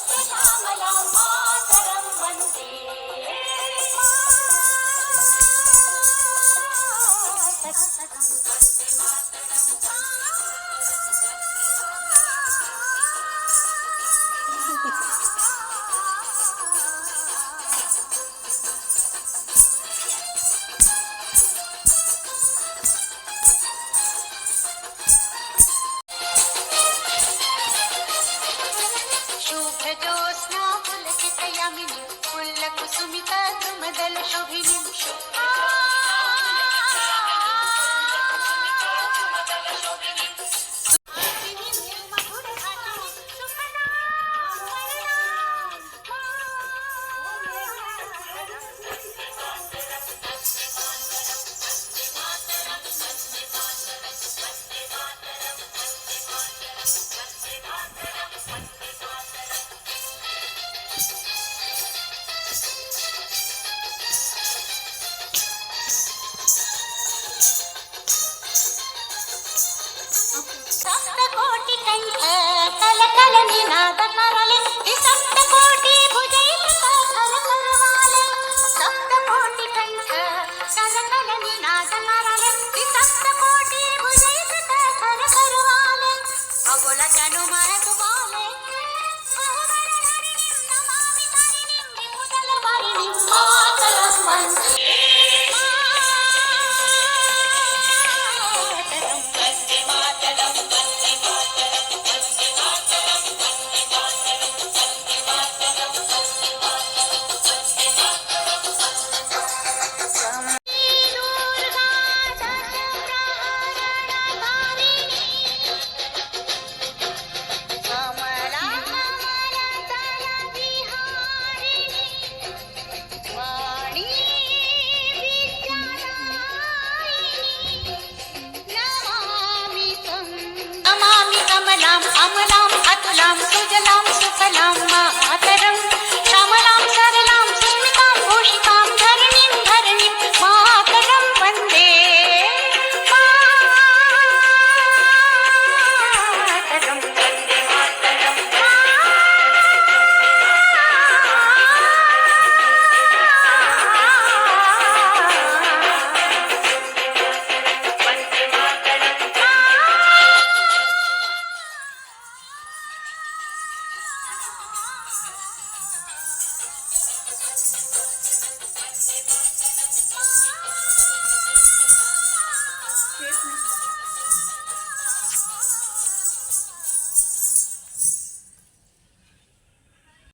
श्यामलां मातरं वन्दे शुभ्रजोत्स्ना पुलकितयामिनी पुल्लकुसुमिता द्रुमदलशोभिनीं सप्तकोटि कंठ कलकल निनाद करले सप्तकोटि भुजैत्र कर करवाले सप्तकोटि कंठ कलकल निनाद करले सप्तकोटि भुजैत्र कर करवाले अबोला जनु माय दुबाले नमामि तारिणीं विभुदल वारिणीं मातरं वन्दे कमलां अमलां अतुलां सुजलां सुफलां मातरं श्यामलां सरलां सुस्मितां भूषितां धरणीं धरणीं मातरं वन्दे मातरं वन्दे मातरं Christmas.